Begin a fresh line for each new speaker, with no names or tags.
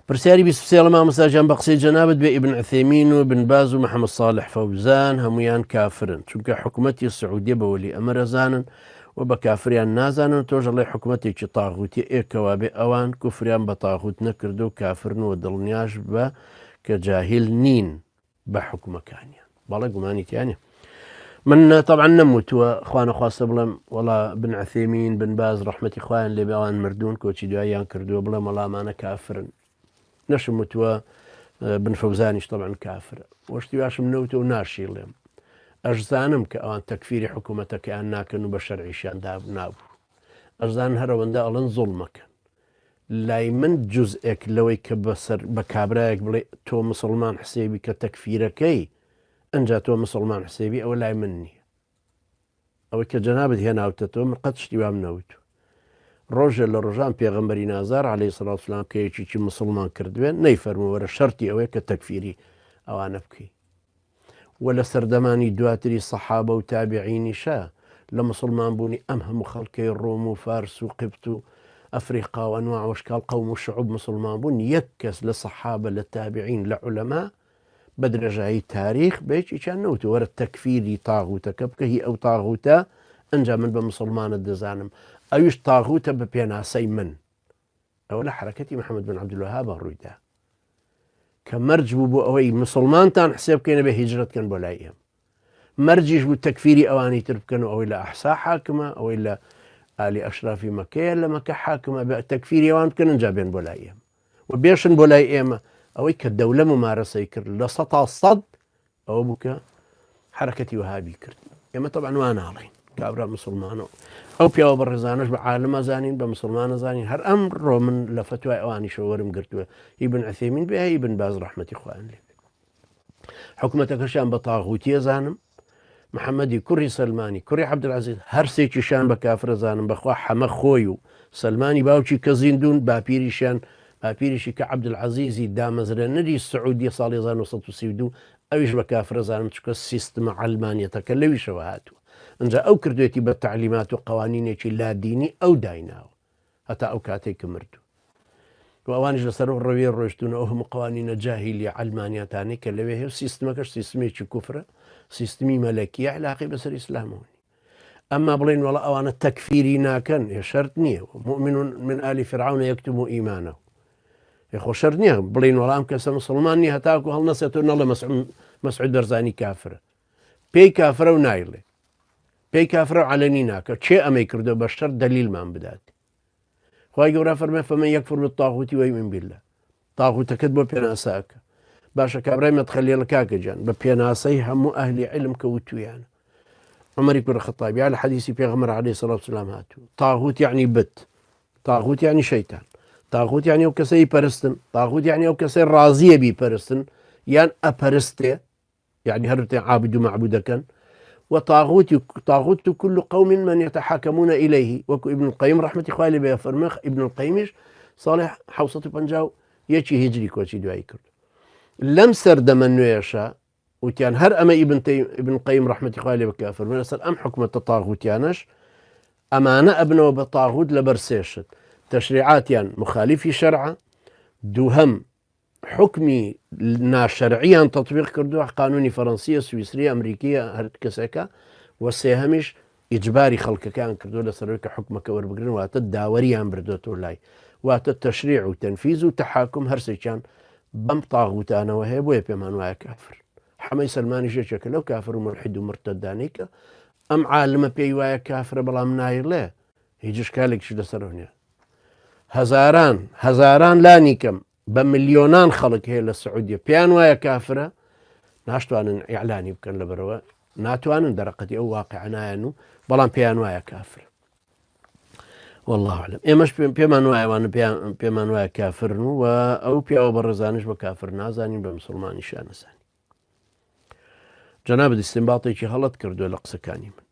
برسياري بسفسير ما مساجان بقصي جنابت بابن عثيمين وابن باز ومحمد صالح فوزان هميان كافرن چونك حكومتي السعودية بولي أمر زانا وبكافريان نازانا توج الله حكومتي طاغوتي إيكوابي أوان كفريان بطاغوت نكردو كافرن ودلنياش كجاهل نين بحكم كانيا بالا قماني تاني من طبعا نموت واخوان خاصة بلم والله بن عثيمين بن باز رحمة اخوان اللي بأوان مردون كوتشي دعيان كردو بلم والله ما انا كافر نشمت بن فوزانيش طبعا كافر واشتواش منوته وناشي لهم اجزانم كأوان تكفيري حكومتك كأن ناكنو بشرعي شان داب نابو اجزان هرون دا الان ظلمك لاي من جزءك لوي كبسر بكابراك بلي تو مسلمان حسيبي كتكفيركي انجا تو مسلمان حسيبي او لاي مني او كجنابت هنا وتتو من قد اشتوا منوتو روجل لرجان بيغمبري نازار عليه الصلاة والسلام كي مسلمان كردوين نيفرمو ورا شرطي او كتكفيري او انا بكي ولا سردماني دواتري الصحابة وتابعيني شا لمسلمان بوني امهم خلقي الروم وفارس وقبط افريقيا وانواع واشكال قوم وشعوب مسلمان بوني يكس للصحابة للتابعين لعلماء بدرجة هي تاريخ بيش كان نوتو ورا التكفيري طاغوتا كبكه هي او طاغوتا انجا من بمسلمان الدزانم ايش طاغوتا ببيناسي من اولا حركتي محمد بن عبد الوهاب الرويدا كمرج بو اوي مسلمان تان حساب كان بهجرة كان بولايهم مرجيش بو التكفيري اواني تربكنوا او الى احساء حاكمة او الى آلي اشرافي مكة الا مكة حاكمة بالتكفيري اوان كان جابين بولايهم وبيشن بولايهم أو كالدولة ممارسة يكر لسطا الصد أو بك حركتي وهابي كرت إما طبعا وانا علين كابرا مسلمان أو بياو برزانش بعالم زانين بمسلمان زانين هر أمر من لفتوى أواني شورم قرتوا ابن عثيمين بها ابن باز رحمة إخوان لي حكمتك شان بطاغوتي زانم محمدي كري سلماني كري عبد العزيز هر سيكي شان بكافر زانم بخوا حما خويو سلماني باوشي كزيندون بابيري شان بابيرشي كعبد العزيز دامزر ندي السعودية صالي زان وسط وسيدو أويش بكافر زان تشكو السيستم علمانية تكلوي شوهاتو انجا أو كردويتي بالتعليمات وقوانين لا ديني أو دايناو حتى أو كاتي كمردو وأوانيش لسرو الروية الروشتون أوهم قوانين جاهلية علمانية تاني كلوي هي سيستمكش سيستمي كفرة سيستمي ملكية علاقي بس الإسلاموني أما بلين والله أوان التكفيري ناكن يشرتني مؤمن من آل فرعون يكتم إيمانه يخو شرنيه بلين ولام كسر مسلماني هتاكو هل نسيتو ان الله مسعود برزاني كافر بي كافر ونايله بي كافر علنيناك شيء اما يكردو بشر دليل ما بدات خواي قورا فرما فمن يكفر بالطاغوت ويؤمن بالله طاغوت كذب بيناساك باشا كابراي ما تخلي لك جان ببيناسي هم اهل علم كوتو يعني عمر بن الخطاب على حديث بيغمر عليه الصلاه والسلام هاتو طاغوت يعني بت طاغوت يعني شيطان طاغوت يعني او كسي برستن طاغوت يعني او كسي راضيه بي برستن يعني ابرسته يعني هرت عابد معبودك طاغوت كل قوم من يتحاكمون اليه ابن القيم رحمه اخوالي بيفرمخ ابن القيمش صالح حوصه بنجاو يجي هجري كوتشي دوايكر لم سرد من يشاء وتيان هر اما ابن القيم رحمه اخوالي بكافر من اصل ام حكم التطاغوت يانش امانه ابنه بطاغوت لبرسيشت تشريعات يعني مخالفي شرعة دوهم حكمي ناشرعيا تطبيق كردوه قانوني فرنسية سويسرية أمريكية هرت كسكا والسيهمش إجباري خلق كان كردوه لسرويك حكمك وربقرين واتد داوريا بردوتو لاي واتد تشريع وتنفيذ وتحاكم هرسي كان بم طاغوت أنا وهي بوي بيمان ويا كافر حمي سلماني شيء لو كافر وملحد ومرتدانيك أم عالم بي ويا كافر بلا مناير له هيجيش كالك شو لسروينيا هزاران لا نيكم بمليونان خلق هي للسعودية بيان ويا كافرة ناشتوان إعلاني بكن لبروا ناتوان درقتي أو واقعنا أنه بلان بيان ويا كافر والله أعلم إيه مش بيمان ويا وأنا بيمان ويا كافر أو بيا برزانش بكافر نازاني بمسلمان شان ساني جناب الاستنباطي شي غلط كردو لقصة كاني من